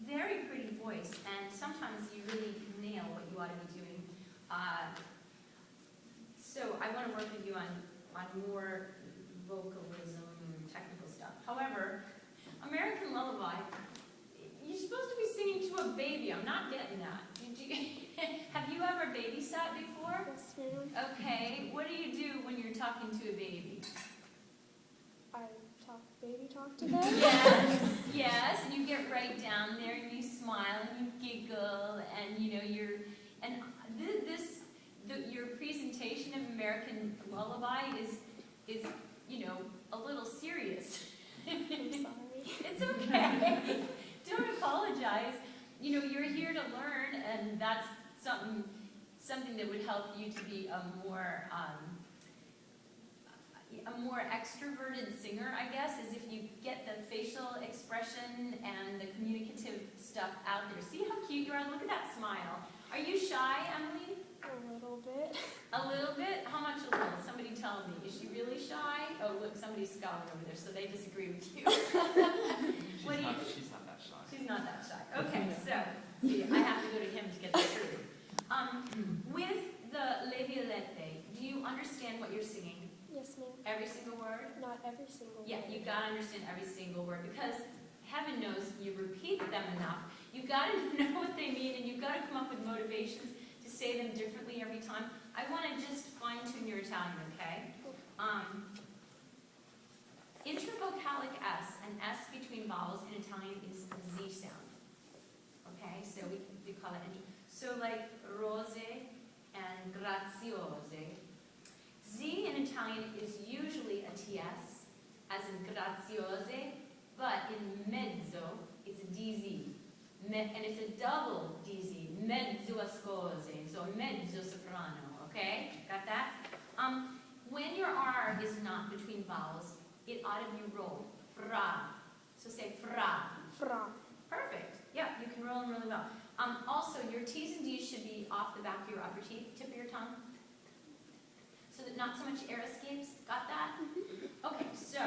Very pretty voice, and sometimes you really nail what you ought to be doing. So I want to work with you on more vocalism, technical stuff. However, American Lullaby, you're supposed to be singing to a baby. I'm not getting that. Have you ever babysat before? Yes, ma'am. Okay. What do you do when you're talking to a baby? I baby talk to them. Yes, yes. And you get right down there and you smile and you giggle and your presentation of American Lullaby is a little serious. I'm sorry. It's okay. Don't apologize. You're here to learn, and that's something that would help you to be a more extroverted singer, I guess, is if you get the facial expression and the communicative stuff out there. See how cute you are? Look at that smile. Are you shy, Emily? A little bit. A little bit? How much a little? Somebody tell me. Is she really shy? Oh, look, somebody's scowling over there, so they disagree with you. She's not that shy. She's not that shy. Okay, so, see, I have to go to him to get the truth. With the Le Violette, do you understand what you're singing? Yes, ma'am. Every single word? Not every single Yeah, word. you gotta understand every single word, because heaven knows you repeat them enough. You gotta know what they mean, and you gotta come up with motivations to say them differently every time. I want to just fine-tune your Italian, okay? Intervocalic S, an S between vowels in Italian is a Z sound. Okay, so we call it, so like rose and graziose. Z in Italian is usually a TS, as in graziose, but in mezzo, it's a DZ. And it's a double DZ, mezzo ascose, so mezzo soprano, okay? Got that? When your R is not between vowels, it ought to be rolled. Fra. So say fra. Fra. Perfect. Yeah, you can roll them really well. Also, your T's and D's should be off the back of your upper teeth, tip of your tongue, so that not so much air escapes. Got that? Okay, so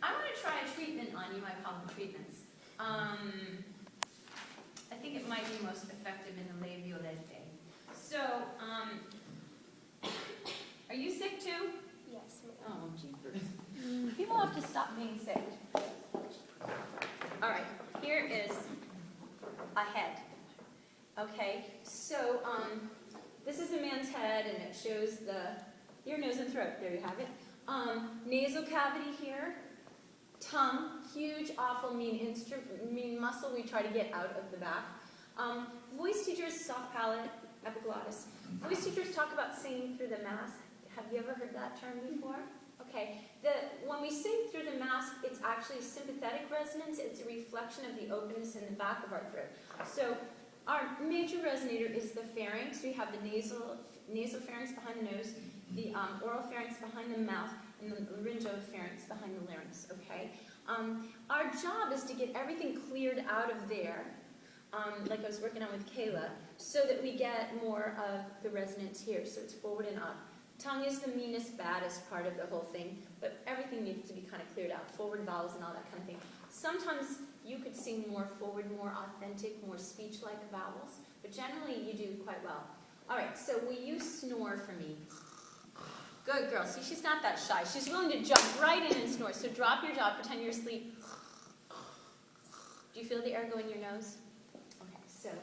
I want to try a treatment on you. I call them treatments. I think it might be most effective in the Le Violette. So, are you sick too? Yes, ma'am. Oh, jeepers. People have to stop being sick. All right, here is a head. Okay, so this is a man's head, and it shows the ear, nose, and throat. There you have it. Nasal cavity here. Tongue, huge, awful, mean muscle we try to get out of the back. Voice teachers, soft palate, epiglottis. Voice teachers talk about singing through the mask. Have you ever heard that term before? Okay. When we sing through the mask, it's actually sympathetic resonance. It's a reflection of the openness in the back of our throat. So our major resonator is the pharynx. We have the nasal pharynx behind the nose, the oral pharynx behind the mouth, and the laryngopharynx behind the larynx, okay? Our job is to get everything cleared out of there, like I was working on with Kayla, so that we get more of the resonance here, so it's forward and up. Tongue is the meanest, baddest part of the whole thing, but everything needs to be kind of cleared out, forward vowels and all that kind of thing. Sometimes you could sing more forward, more authentic, more speech-like vowels, but generally you do quite well. All right, so will you snore for me? Good girl. See, she's not that shy. She's willing to jump right in and snore. So drop your jaw, pretend you're asleep. Do you feel the air go in your nose? Okay, so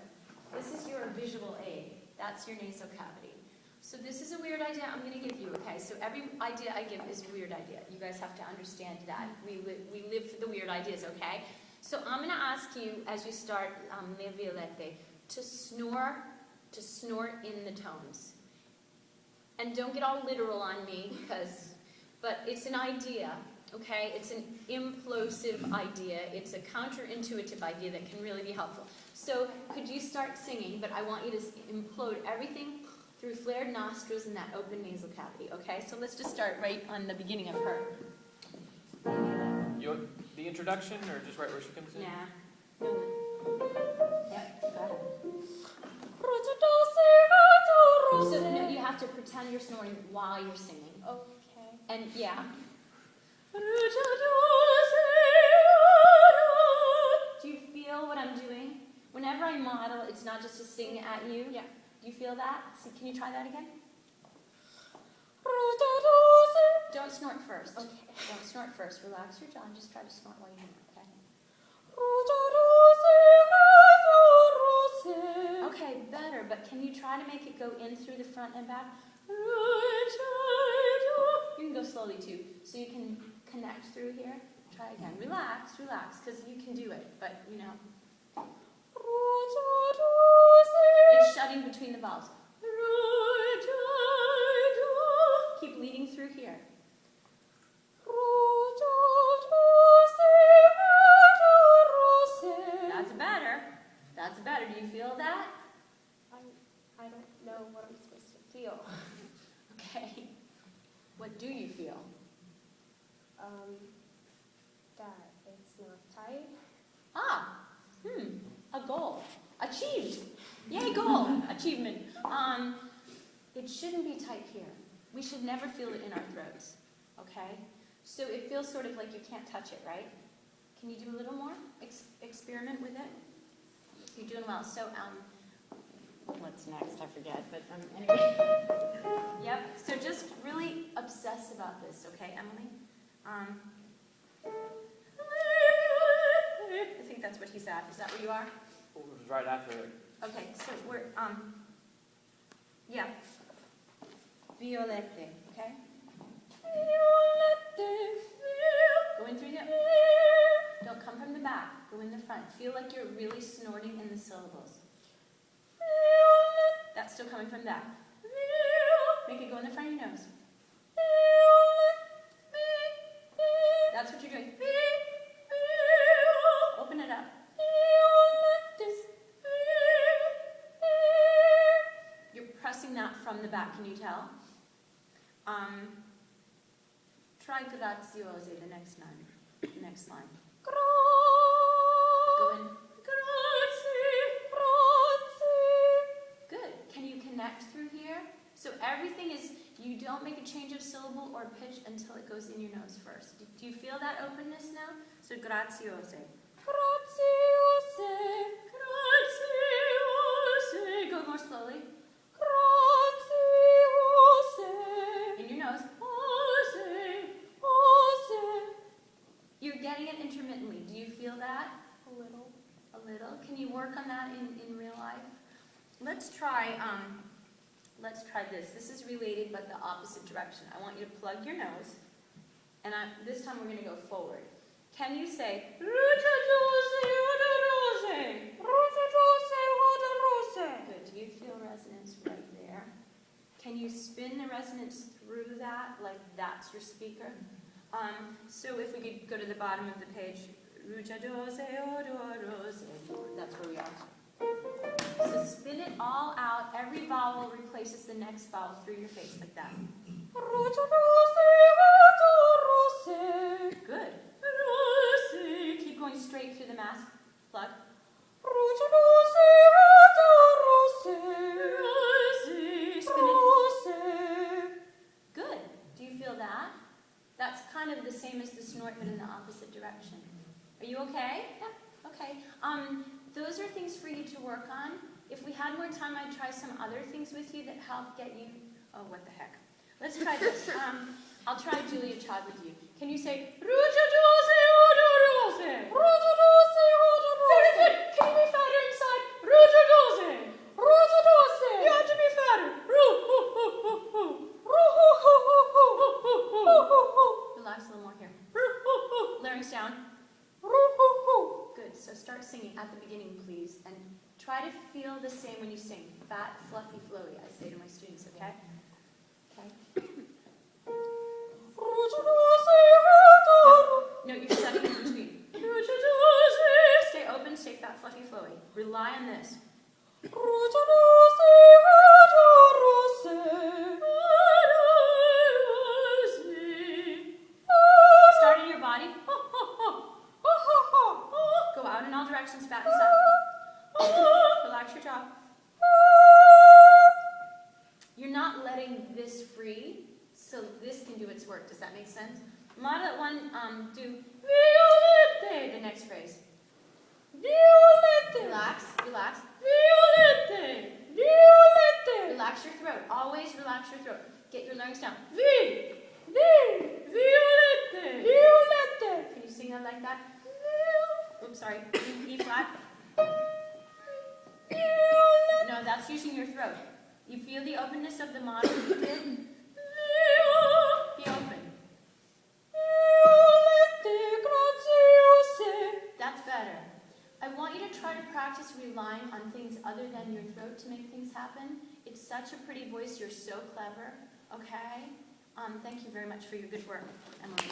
this is your visual aid. That's your nasal cavity. So this is a weird idea I'm going to give you, okay? So every idea I give is a weird idea. You guys have to understand that. We live for the weird ideas, okay? So I'm going to ask you, as you start Le Violette, to snort in the tones. And don't get all literal on me, but it's an idea, okay? It's an implosive idea. It's a counterintuitive idea that can really be helpful. So could you start singing, but I want you to implode everything through flared nostrils and that open nasal cavity, okay? So let's just start right on the beginning of her. The introduction, or just right where she comes in? Yeah. Yep, go ahead. So no, you have to pretend you're snoring while you're singing. Okay. And yeah. sing at you? Yeah. Do you feel that? So can you try that again? Don't snort first. Okay. Don't snort first. Relax your jaw and just try to snort while you do it, okay? Okay, better, but can you try to make it go in through the front and back? You can go slowly too, so you can connect through here. Try again. Relax, because you can do it, but you know. It's shutting between the vowels. Keep leading through here. That's better. That's better. Do you feel that? I don't know what I'm supposed to feel. Okay. What do you feel? That it's not tight. A goal. Achieved. Yay, goal. Achievement. It shouldn't be tight here. We should never feel it in our throats. Okay? So it feels sort of like you can't touch it, right? Can you do a little more? Experiment with it? You're doing well. So, what's next? I forget, but anyway. Yep. So just really obsess about this, okay, Emily? I think that's what he's at. Is that where you are? It was right after it. Okay, so we're, yeah. Violette, okay? Go in through the, don't come from the back, go in the front. Feel like you're really snorting in the syllables. That's still coming from the back. Make it go in the front of your nose. That's what you're doing. Open it up. You're pressing that from the back, can you tell? Try graziose the next line. Go in. Good. Can you connect through here? So everything is, you don't make a change of syllable or pitch until it goes in your nose first. Do you feel that openness now? So graziose. Go more slowly. In your nose. You're getting it intermittently. Do you feel that? A little. A little. Can you work on that in real life? Let's try this. This is related but the opposite direction. I want you to plug your nose, and this time we're going to go forward. Can you say Good. Do you feel resonance right there? Can you spin the resonance through that, like that's your speaker? So if we could go to the bottom of the page, that's where we are. So spin it all out. Every vowel replaces the next vowel through your face, like that. Good. Keep going straight through the mask. Plug. Spin it. Good. Do you feel that? That's kind of the same as the snort, but in the opposite direction. Are you okay? Yeah. Okay. Those are things for you to work on. If we had more time, I'd try some other things with you that help get you. Oh, what the heck? Let's try this. I'll try Julia Child with you. Can you say Very good. Can you be fatter inside? You have to be fatter. Relax a little more here. Larynx down. Good. So start singing at the beginning, please, and try to feel the same when you sing. Fat, fluffy, flowy. I say to my students, okay? Okay. No, you're setting in between. Stay open, stay fat, fluffy, flowy. Rely on this. Start in your body. Go out in all directions, fat and stuff. Relax your jaw. You're not letting this free, so this can do its work. Does that make sense? Model one, do violette, the next phrase. Violette. Relax, relax. Violette. Get your larynx down. Violette. Can you sing it like that? Oops, sorry. E flat. No, that's using your throat. You feel the openness of the model you did? Be open. That's better. I want you to try to practice relying on things other than your throat to make things happen. It's such a pretty voice. You're so clever. Okay? Thank you very much for your good work, Emily.